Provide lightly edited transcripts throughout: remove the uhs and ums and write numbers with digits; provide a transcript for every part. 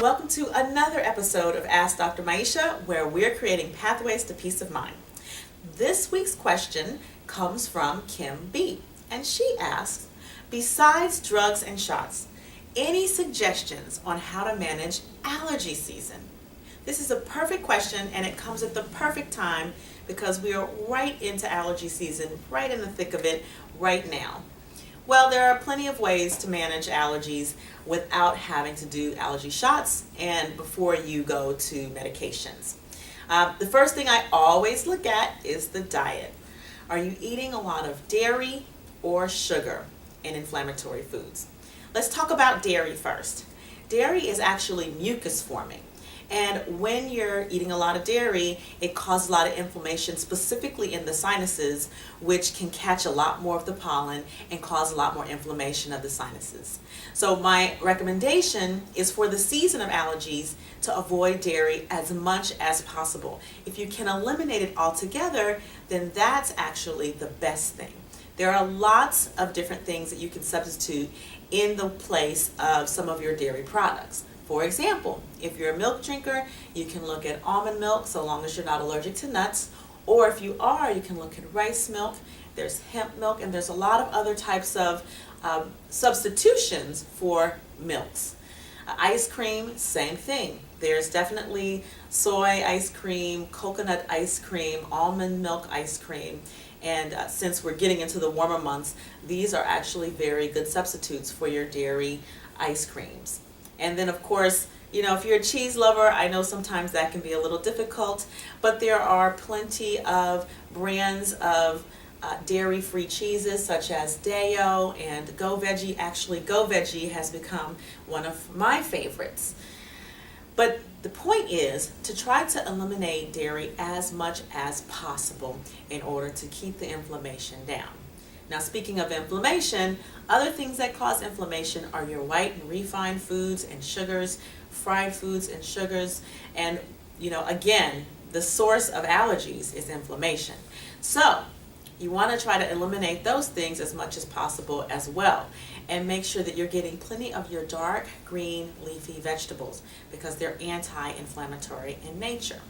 Welcome to another episode of Ask Dr. Maisha, where we're creating pathways to peace of mind. This week's question comes from Kim B, and she asks, besides drugs and shots, any suggestions on how to manage allergy season? This is a perfect question, and it comes at the perfect time because we are right into allergy season, right in the thick of it right now. Well, there are plenty of ways to manage allergies without having to do allergy shots and before you go to medications. The first thing I always look at is the diet. Are you eating a lot of dairy or sugar in inflammatory foods? Let's talk about dairy first. Dairy is actually mucus forming. And when you're eating a lot of dairy, it causes a lot of inflammation, specifically in the sinuses, which can catch a lot more of the pollen and cause a lot more inflammation of the sinuses. So my recommendation is for the season of allergies to avoid dairy as much as possible. If you can eliminate it altogether, then that's actually the best thing. There are lots of different things that you can substitute in the place of some of your dairy products. For example, if you're a milk drinker, you can look at almond milk, so long as you're not allergic to nuts. Or if you are, you can look at rice milk. There's hemp milk, and there's a lot of other types of substitutions for milks. Ice cream, same thing. There's definitely soy ice cream, coconut ice cream, almond milk ice cream. And since we're getting into the warmer months, these are actually very good substitutes for your dairy ice creams. And then, of course, if you're a cheese lover, I know sometimes that can be a little difficult, but there are plenty of brands of dairy-free cheeses such as Deo and Go Veggie. Actually, Go Veggie has become one of my favorites. But the point is to try to eliminate dairy as much as possible in order to keep the inflammation down. Now, speaking of inflammation, other things that cause inflammation are your white and refined foods and sugars, fried foods and sugars, and, again, the source of allergies is inflammation. So, you want to try to eliminate those things as much as possible as well, and make sure that you're getting plenty of your dark green leafy vegetables because they're anti-inflammatory in nature.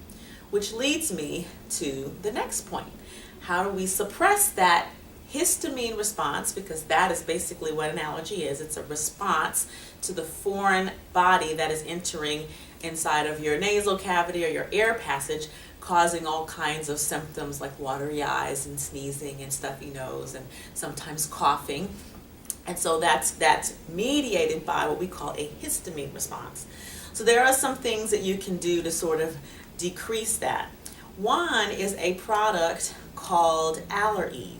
Which leads me to the next point. How do we suppress that histamine response, because that is basically what an allergy is. It's a response to the foreign body that is entering inside of your nasal cavity or your air passage, causing all kinds of symptoms like watery eyes and sneezing and stuffy nose and sometimes coughing. And so that's mediated by what we call a histamine response. So there are some things that you can do to sort of decrease that. One is a product called Allergy.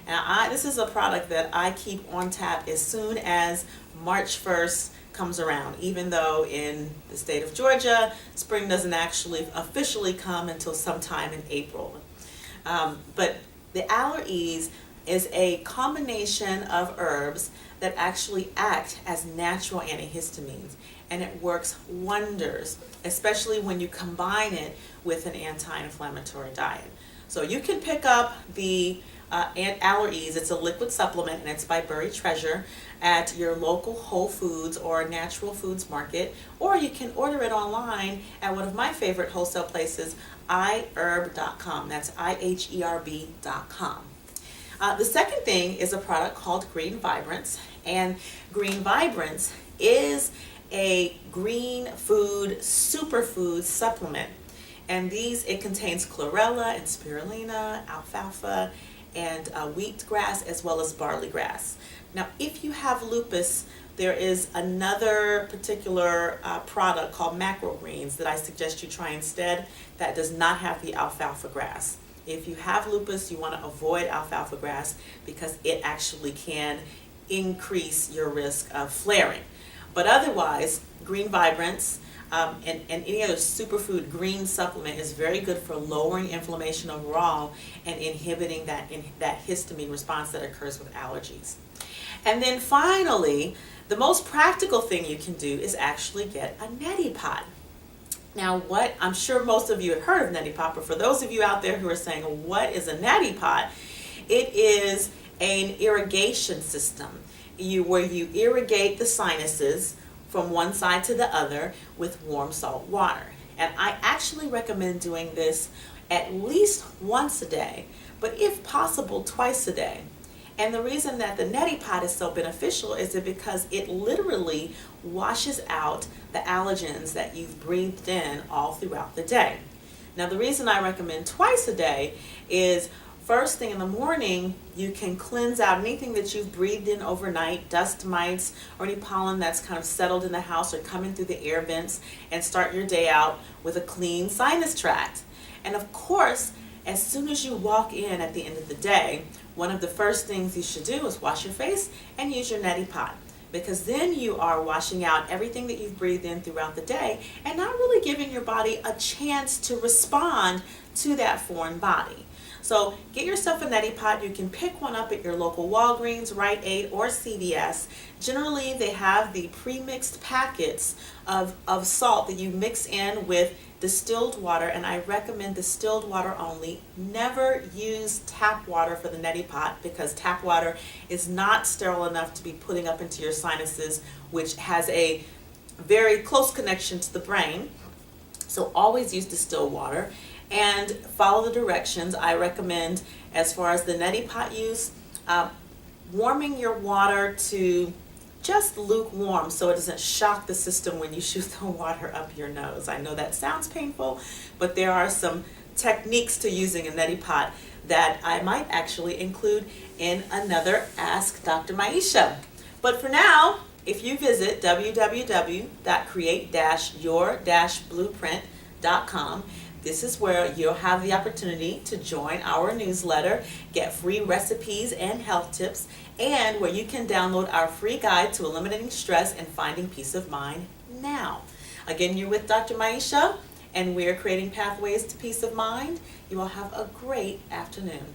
Now, this is a product that I keep on tap as soon as March 1st comes around, even though in the state of Georgia, spring doesn't actually officially come until sometime in April. But the Allergy is a combination of herbs that actually act as natural antihistamines, and it works wonders, especially when you combine it with an anti-inflammatory diet. So you can pick up the Allergy. It's a liquid supplement, and it's by Berry Treasure at your local Whole Foods or Natural Foods Market, or you can order it online at one of my favorite wholesale places, iherb.com. That's iherb.com. The second thing is a product called Green Vibrance, and Green Vibrance is a green food superfood supplement. And it contains chlorella and spirulina, alfalfa, and wheatgrass, as well as barley grass. Now, if you have lupus, there is another particular product called macrogreens that I suggest you try instead that does not have the alfalfa grass. If you have lupus, you want to avoid alfalfa grass because it actually can increase your risk of flaring. But otherwise, Green Vibrance and any other superfood green supplement is very good for lowering inflammation overall and inhibiting that histamine response that occurs with allergies. And then finally, the most practical thing you can do is actually get a neti pot. Now, I'm sure most of you have heard of neti pot, but for those of you out there who are saying, what is a neti pot? It is an irrigation system where you irrigate the sinuses from one side to the other with warm salt water. And I actually recommend doing this at least once a day, but if possible, twice a day. And the reason that the neti pot is so beneficial is that because it literally washes out the allergens that you've breathed in all throughout the day. Now, the reason I recommend twice a day is first thing in the morning, you can cleanse out anything that you've breathed in overnight, dust mites, or any pollen that's kind of settled in the house or coming through the air vents, and start your day out with a clean sinus tract. And of course, as soon as you walk in at the end of the day, one of the first things you should do is wash your face and use your neti pot, because then you are washing out everything that you've breathed in throughout the day and not really giving your body a chance to respond to that foreign body. So get yourself a neti pot. You can pick one up at your local Walgreens, Rite Aid, or CVS. Generally, they have the pre-mixed packets of salt that you mix in with distilled water, and I recommend distilled water only. Never use tap water for the neti pot, because tap water is not sterile enough to be putting up into your sinuses, which has a very close connection to the brain. So always use distilled water and follow the directions. I recommend, as far as the neti pot use, warming your water to just lukewarm so it doesn't shock the system when you shoot the water up your nose. I know that sounds painful, but there are some techniques to using a neti pot that I might actually include in another Ask Dr. Maisha. But for now, if you visit www.create-your-blueprint.com, this is where you'll have the opportunity to join our newsletter, get free recipes and health tips, and where you can download our free guide to eliminating stress and finding peace of mind now. Again, you're with Dr. Maisha, and we're creating pathways to peace of mind. You all have a great afternoon.